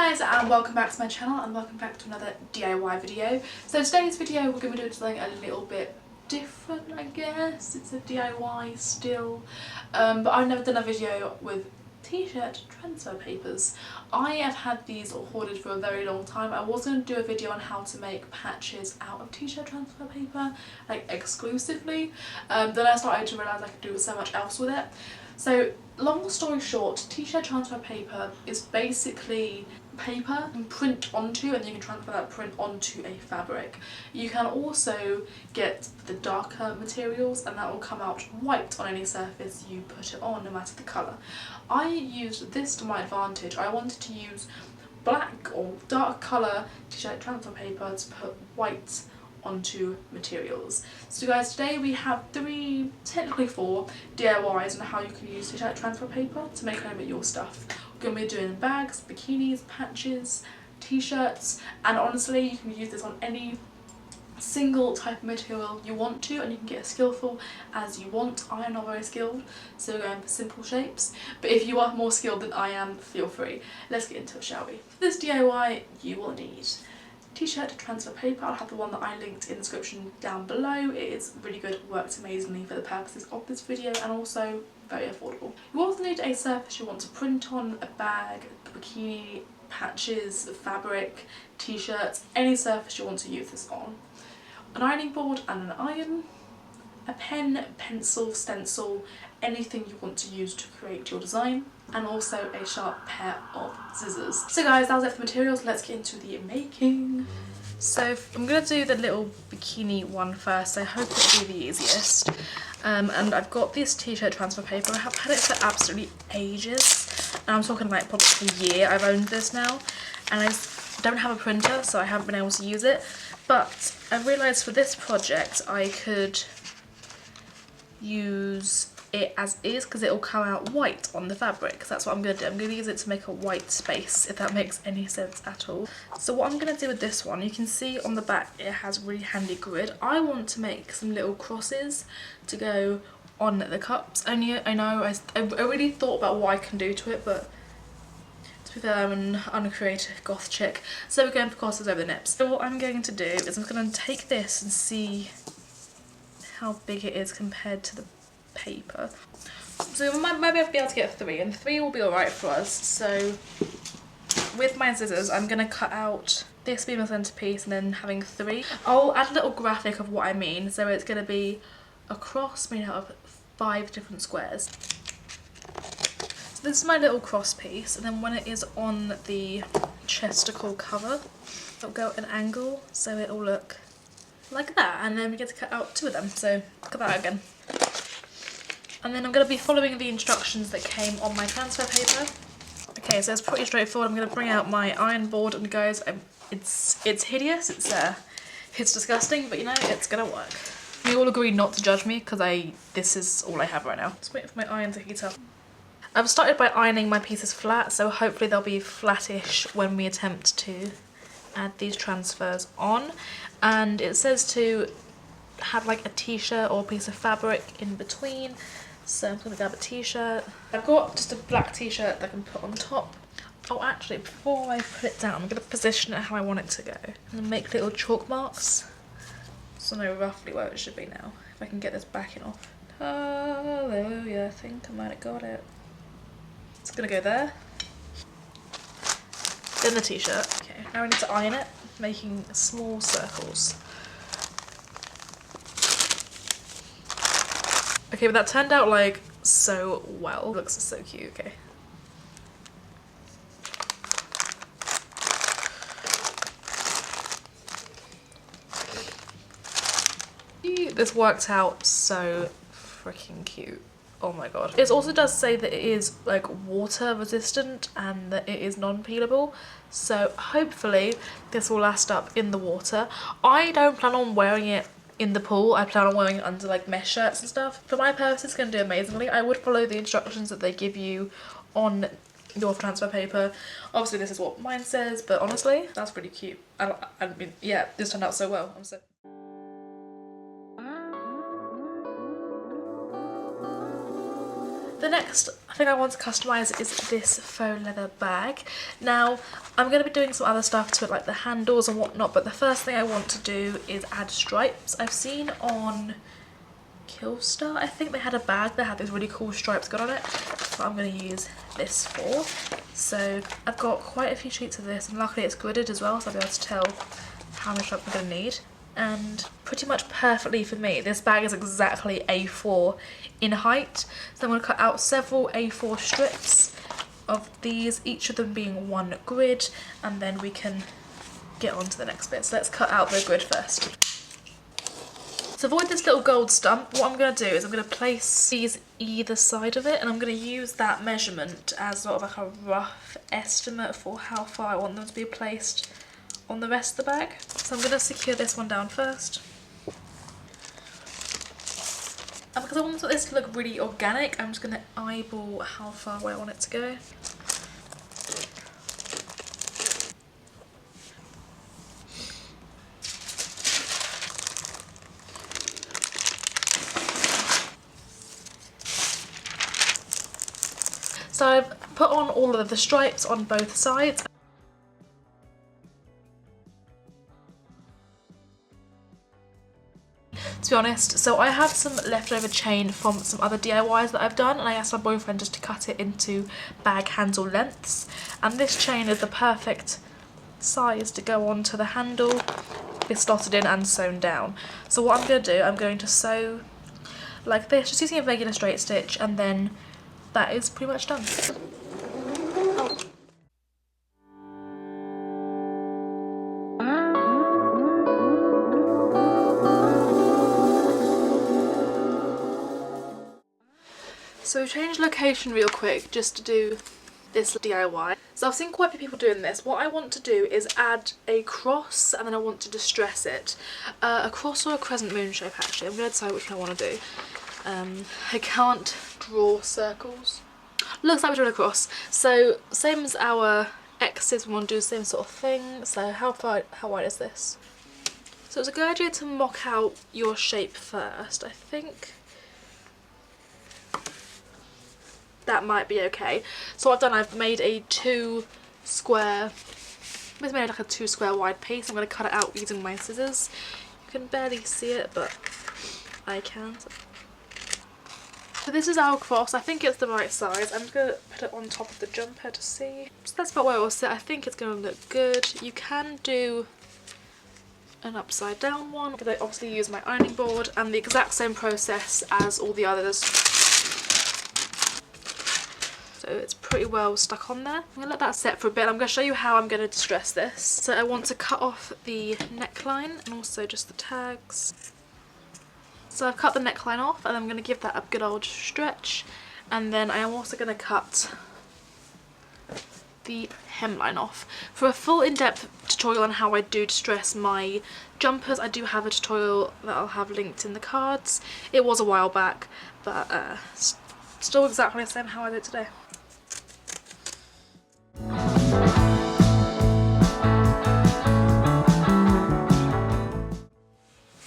guys, and welcome back to my channel and welcome back to another DIY video. So today's video we're going to be doing something a little bit different, I guess. It's a DIY still, but I've never done a video with t-shirt transfer papers. I have had these hoarded for a very long time. I was going to do a video on how to make patches out of t-shirt transfer paper, like exclusively. Then I started to realise I could do so much else with it. So long story short, t-shirt transfer paper is basically paper you can print onto, and you can transfer that print onto a fabric. You can also get the darker materials and that will come out white on any surface you put it on, no matter the colour. I used this to my advantage. I wanted to use black or dark colour t-shirt transfer paper to put white onto materials. So guys, today we have technically four DIYs on how you can use t-shirt transfer paper to make home at your stuff. We're going to be doing bags, bikinis, patches, t-shirts, and honestly you can use this on any single type of material you want to, and you can get as skillful as you want. I am not very skilled, so we're going for simple shapes, but if you are more skilled than I am, feel free. Let's get into it, shall we? For this DIY you will need t-shirt transfer paper. I'll have the one that I linked in the description down below. It is really good, works amazingly for the purposes of this video, and also very affordable. You also need a surface you want to print on, a bag, a bikini, patches, fabric, t-shirts, any surface you want to use this on. An ironing board and an iron, a pen, pencil, stencil, anything you want to use to create your design, and also a sharp pair of scissors. So guys, that was it for materials. Let's get into the making. So I'm going to do the little bikini one first. I hope it'll be the easiest. And I've got this t-shirt transfer paper. I have had it for absolutely ages. And I'm talking like probably a year I've owned this now. And I don't have a printer, so I haven't been able to use it. But I realised for this project I could use it as is because it will come out white on the fabric. So that's what I'm going to do. I'm going to use it to make a white space, if that makes any sense at all. So what I'm going to do with this one, you can see on the back it has really handy grid. I want to make some little crosses to go on the cups. Only I know I really thought about what I can do to it, but to be fair, I'm an uncreative goth chick. So we're going for crosses over the nips. So what I'm going to do is I'm going to take this and see how big it is compared to the paper. So we might be able to get 3, and 3 will be alright for us. So with my scissors I'm going to cut out this being a centrepiece and then having 3. I'll add a little graphic of what I mean. So it's going to be a cross made out of 5 different squares. So this is my little cross piece, and then when it is on the chesticle cover it'll go at an angle so it'll look like that, and then we get to cut out 2 of them. So look at that again. And then I'm going to be following the instructions that came on my transfer paper. Okay, so it's pretty straightforward. I'm going to bring out my iron board, and guys, it's hideous. It's disgusting, but you know, it's going to work. We all agree not to judge me because this is all I have right now. Just wait for my iron to heat up. I've started by ironing my pieces flat, so hopefully they'll be flattish when we attempt to add these transfers on. And it says to have like a t-shirt or a piece of fabric in between. So I'm going to grab a t-shirt. I've got just a black t-shirt that I can put on top. Oh, actually, before I put it down, I'm going to position it how I want it to go. I'm going to make little chalk marks so I know roughly where it should be now. If I can get this backing off. Hallelujah, I think I might have got it. It's going to go there. Then the t-shirt. Okay, now I need to iron it, making small circles. Okay, but that turned out like so well. It looks so cute, okay. This worked out so freaking cute. Oh my god. It also does say that it is like water resistant and that it is non-peelable. So hopefully this will last up in the water. I don't plan on wearing it in the pool. I plan on wearing it under like mesh shirts and stuff. For my purpose, it's going to do amazingly. I would follow the instructions that they give you on your transfer paper. Obviously this is what mine says, but honestly that's pretty cute. I mean, yeah, this turned out so well. I'm so... The next thing I want to customise is this faux leather bag. Now, I'm going to be doing some other stuff to it, like the handles and whatnot, but the first thing I want to do is add stripes. I've seen on Killstar, I think they had a bag that had these really cool stripes got on it. That's what I'm going to use this for. So I've got quite a few sheets of this, and luckily it's gridded as well, so I'll be able to tell how many stripes I'm going to need. And pretty much perfectly for me, this bag is exactly A4 in height. So I'm going to cut out several A4 strips of these, each of them being one grid, and then we can get on to the next bit. So let's cut out the grid first. To avoid this little gold stump, what I'm going to do is I'm going to place these either side of it, and I'm going to use that measurement as sort of like a rough estimate for how far I want them to be placed on the rest of the bag. So I'm going to secure this one down first. And because I want this to look really organic, I'm just going to eyeball how far away I want it to go. So I've put on all of the stripes on both sides. To be honest, so I have some leftover chain from some other DIYs that I've done, and I asked my boyfriend just to cut it into bag handle lengths, and this chain is the perfect size to go onto the handle. It's slotted in and sewn down. So what I'm going to do, I'm going to sew like this, just using a regular straight stitch, and then that is pretty much done. So change location real quick just to do this DIY. So I've seen quite a few people doing this. What I want to do is add a cross, and then I want to distress it. A cross or a crescent moon shape actually. I'm going to decide which one I want to do. I can't draw circles. Looks like we're doing a cross. So same as our X's, we want to do the same sort of thing. So how wide is this? So it's a good idea to mock out your shape first. I think that might be okay. So what I've done, I've made a 2 square wide piece. I'm going to cut it out using my scissors. You can barely see it, but I can. So this is our cross. I think it's the right size. I'm just going to put it on top of the jumper to see. So that's about where it will sit. I think it's going to look good. You can do an upside down one. I'm going to obviously use my ironing board, and the exact same process as all the others. So it's pretty well stuck on there. I'm going to let that set for a bit. I'm going to show you how I'm going to distress this. So I want to cut off the neckline and also just the tags. So I've cut the neckline off, and I'm going to give that a good old stretch, and then I am also going to cut the hemline off. For a full in-depth tutorial on how I do distress my jumpers, I do have a tutorial that I'll have linked in the cards. It was a while back, but still exactly the same how I did today.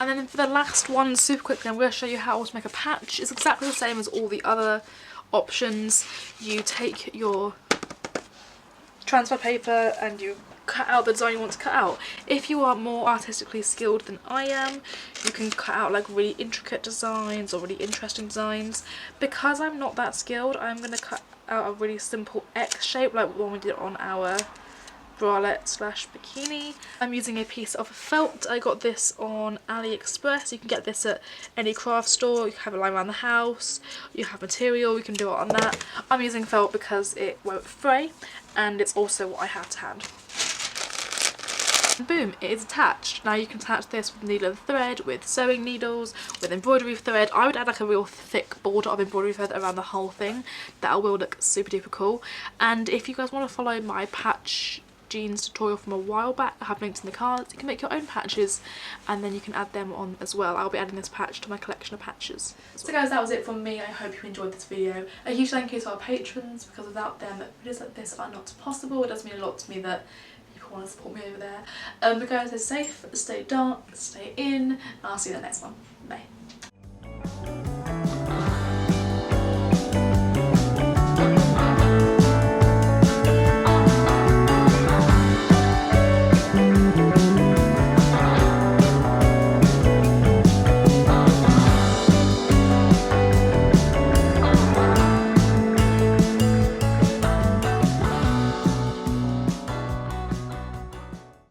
And then for the last one, super quickly, I'm going to show you how to make a patch. It's exactly the same as all the other options. You take your transfer paper and you cut out the design you want to cut out. If you are more artistically skilled than I am, you can cut out like really intricate designs or really interesting designs. Because I'm not that skilled, I'm going to cut out a really simple X shape like the one we did on our bralette slash bikini. I'm using a piece of felt. I got this on AliExpress. You can get this at any craft store. You can have it lying around the house. You have material, you can do it on that. I'm using felt because it won't fray, and it's also what I have to hand. And boom, it is attached. Now you can attach this with needle and thread, with sewing needles, with embroidery thread. I would add like a real thick border of embroidery thread around the whole thing. That will look super duper cool. And if you guys want to follow my patch jeans tutorial from a while back, I have links in the cards. You can make your own patches, and then you can add them on as well. I'll be adding this patch to my collection of patches. So guys, that was it from me. I hope you enjoyed this video. A huge thank you to our patrons, because without them videos like this are not possible. It does mean a lot to me that people want to support me over there. But guys, stay safe, stay dark, stay in, and I'll see you in the next one. Bye.